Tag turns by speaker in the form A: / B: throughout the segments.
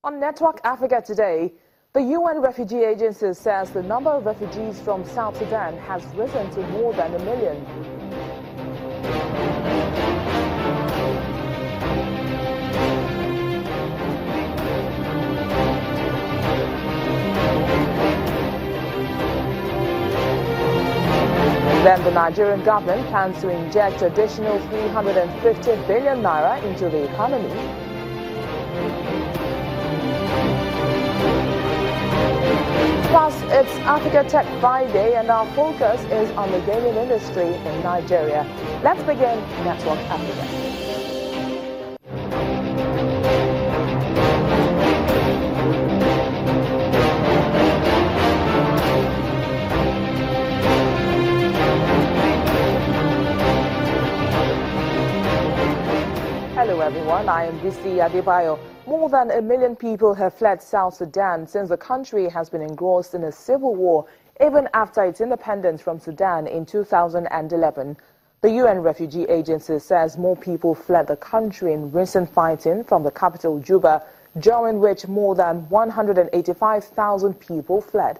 A: On Network Africa today, the UN Refugee Agency says the number of refugees from South Sudan has risen to more than 1 million. Then the Nigerian government plans to inject additional 350 billion naira into the economy. Plus, it's Africa Tech Friday and our focus is on the gaming industry in Nigeria. Let's begin Network Africa. Hello everyone, I am Bisi Adebayo. More than 1 million people have fled South Sudan since the country has been engrossed in a civil war even after its independence from Sudan in 2011. The UN Refugee Agency says more people fled the country in recent fighting from the capital Juba, during which more than 185,000 people fled.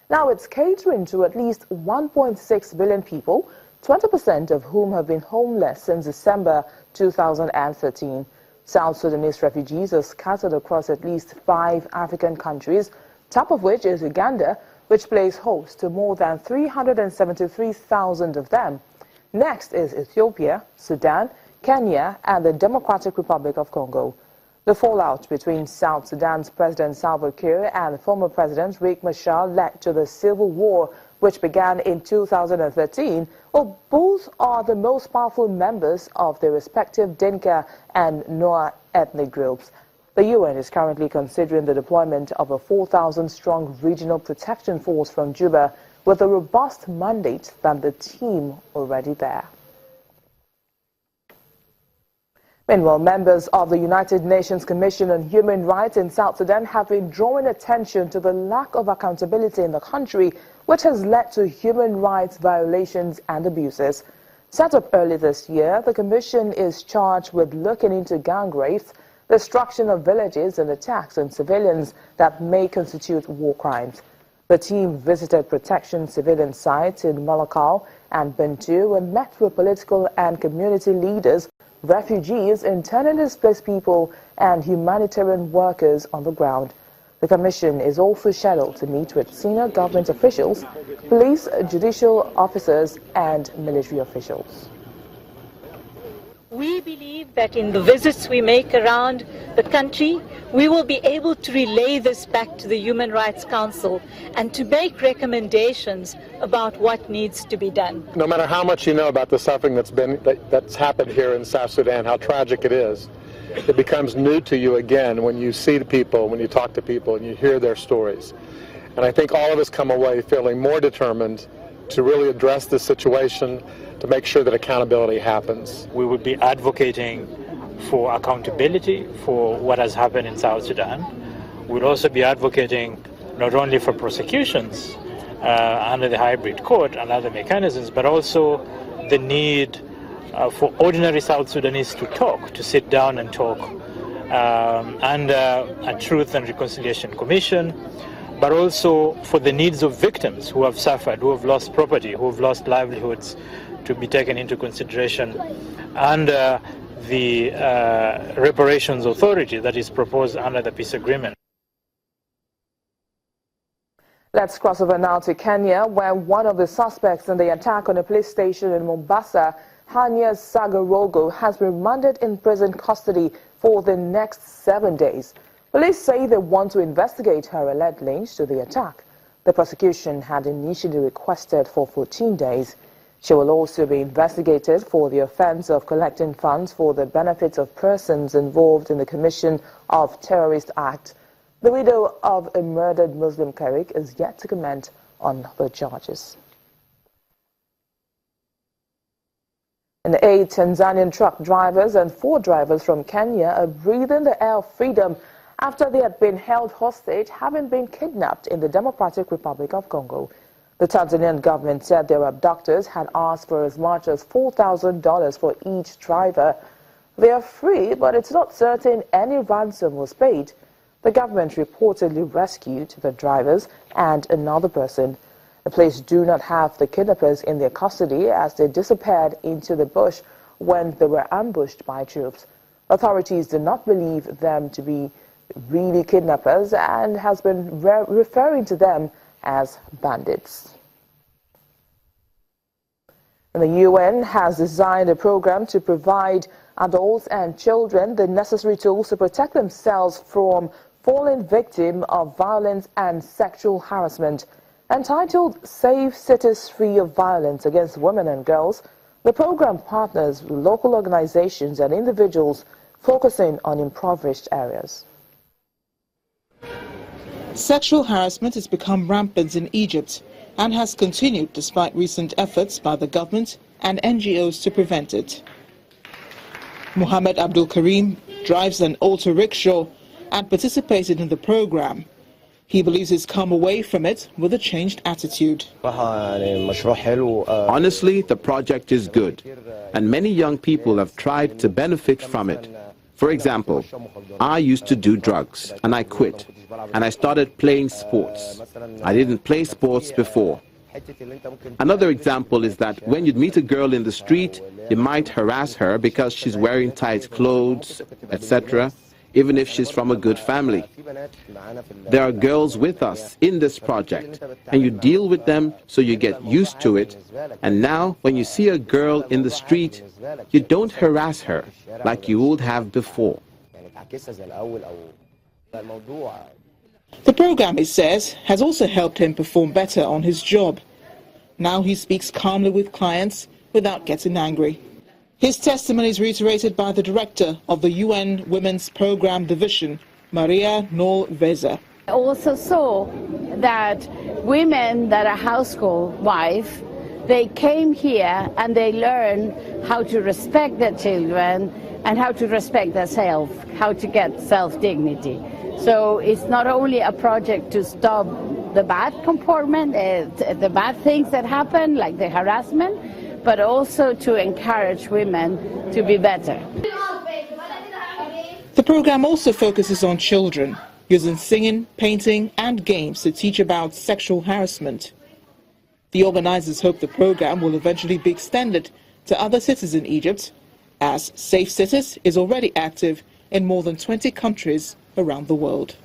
A: Now it's catering to at least 1.6 billion people, 20% of whom have been homeless since December 2013. South Sudanese refugees are scattered across at least 5 African countries, top of which is Uganda, which plays host to more than 373,000 of them. Next is Ethiopia, Sudan, Kenya, and the Democratic Republic of Congo. The fallout between South Sudan's President Salva Kiir and former President Riek Machar led to the civil war, which began in 2013. Well, both are the most powerful members of their respective Dinka and Noa ethnic groups. The UN is currently considering the deployment of a 4,000-strong regional protection force from Juba with a robust mandate than the team already there. Meanwhile, members of the United Nations Commission on Human Rights in South Sudan have been drawing attention to the lack of accountability in the country, which has led to human rights violations and abuses. Set up early this year, the Commission is charged with looking into gang rapes, destruction of villages and attacks on civilians that may constitute war crimes. The team visited protection civilian sites in Malakal and Bentiu and met with political and community leaders, refugees, internally displaced people, and humanitarian workers on the ground. The Commission is also scheduled to meet with senior government officials, police, judicial officers, and military officials.
B: We believe that in the visits we make around the country, we will be able to relay this back to the Human Rights Council and to make recommendations about what needs to be done.
C: No matter how much you know about the suffering that's happened here in South Sudan, how tragic it is, it becomes new to you again when you see the people, when you talk to people, and you hear their stories. And I think all of us come away feeling more determined to really address this situation, to make sure that accountability happens.
D: We would be advocating for accountability for what has happened in South Sudan. We'll also be advocating not only for prosecutions under the hybrid court and other mechanisms, but also the need for ordinary South Sudanese to talk, to sit down and talk, and a Truth and Reconciliation Commission, but also for the needs of victims who have suffered, who have lost property, who have lost livelihoods, to be taken into consideration, and the reparations authority that is proposed under the peace agreement.
A: Let's cross over now to Kenya, where one of the suspects in the attack on a police station in Mombasa, Hania Sagarogo, has been remanded in prison custody for the next 7 days. Police say they want to investigate her alleged links to the attack. The prosecution had initially requested for 14 days. She will also be investigated for the offense of collecting funds for the benefit of persons involved in the commission of terrorist act. The widow of a murdered Muslim cleric is yet to comment on the charges. And 8 Tanzanian truck drivers and 4 drivers from Kenya are breathing the air of freedom after they had been held hostage, having been kidnapped in the Democratic Republic of Congo. The Tanzanian government said their abductors had asked for as much as $4,000 for each driver. They are free, but it's not certain any ransom was paid. The government reportedly rescued the drivers and another person. The police do not have the kidnappers in their custody as they disappeared into the bush when they were ambushed by troops. Authorities do not believe them to be really kidnappers and has been referring to them as bandits. And the UN has designed a program to provide adults and children the necessary tools to protect themselves from falling victim of violence and sexual harassment. Entitled Safe Cities Free of Violence Against Women and Girls, the program partners with local organizations and individuals focusing on impoverished areas.
E: Sexual harassment has become rampant in Egypt and has continued despite recent efforts by the government and NGOs to prevent it. Mohammed Abdul Karim drives an auto rickshaw and participated in the program. He believes he's come away from it with a changed attitude.
F: Honestly, the project is good, and many young people have tried to benefit from it. For example, I used to do drugs, and I quit, and I started playing sports. I didn't play sports before. Another example is that when you'd meet a girl in the street, you might harass her because she's wearing tight clothes, etc., even if she's from a good family. There are girls with us in this project, and you deal with them so you get used to it. And now, when you see a girl in the street, you don't harass her like you would have before.
E: The program, he says, has also helped him perform better on his job. Now he speaks calmly with clients without getting angry. His testimony is reiterated by the director of the UN Women's Program Division, Maria Noel Veza.
G: I also saw that women that are household wives, they came here and they learn how to respect their children and how to respect themselves, how to get self-dignity. So it's not only a project to stop the bad comportment, the bad things that happen, like the harassment, but also to encourage women to be better.
E: The program also focuses on children, using singing, painting and games to teach about sexual harassment. The organizers hope the program will eventually be extended to other cities in Egypt, as Safe Cities is already active in more than 20 countries around the world.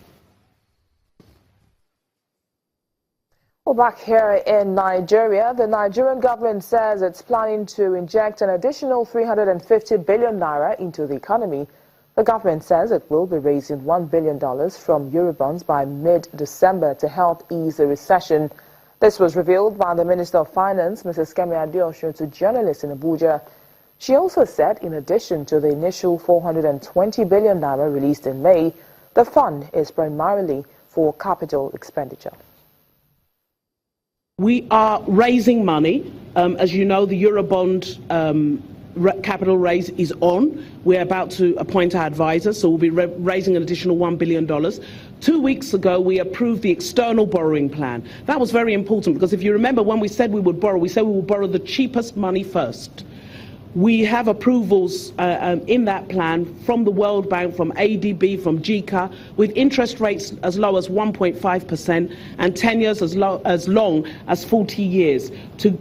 A: Well, back here in Nigeria, the Nigerian government says it's planning to inject an additional 350 billion naira into the economy. The government says it will be raising $1 billion from Eurobonds by mid-December to help ease the recession. This was revealed by the Minister of Finance, Mrs. Kemi Adeosun, to journalists in Abuja. She also said, in addition to the initial 420 billion naira released in May, the fund is primarily for capital expenditure.
H: We are raising money. As you know, the Eurobond capital raise is on. We're about to appoint our advisor, so we'll be raising an additional $1 billion. 2 weeks ago, we approved the external borrowing plan. That was very important because if you remember when we said we would borrow, we said we would borrow the cheapest money first. We have approvals in that plan from the World Bank, from ADB, from GCA, with interest rates as low as 1.5% and tenures as long as 40 years to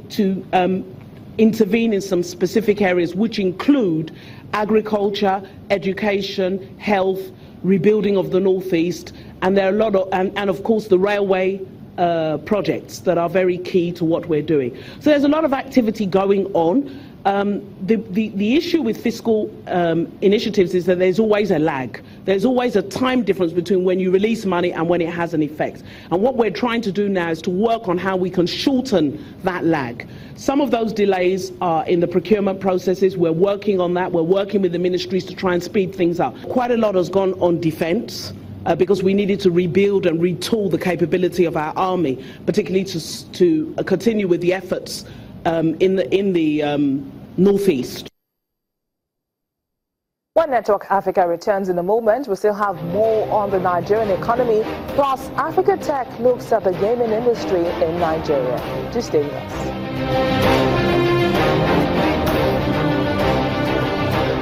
H: intervene in some specific areas, which include agriculture, education, health, rebuilding of the Northeast, and there are a lot of, and of course the railway projects that are very key to what we're doing. So there's a lot of activity going on. The issue with fiscal initiatives is that there's always a lag. There's always a time difference between when you release money and when it has an effect. And what we're trying to do now is to work on how we can shorten that lag. Some of those delays are in the procurement processes. We're working on that. We're working with the ministries to try and speed things up. Quite a lot has gone on defense. Because we needed to rebuild and retool the capability of our army, particularly to continue with the efforts in the Northeast.
A: When Network Africa returns in a moment, we still have more on the Nigerian economy. Plus, Africa Tech looks at the gaming industry in Nigeria. Do stay with us.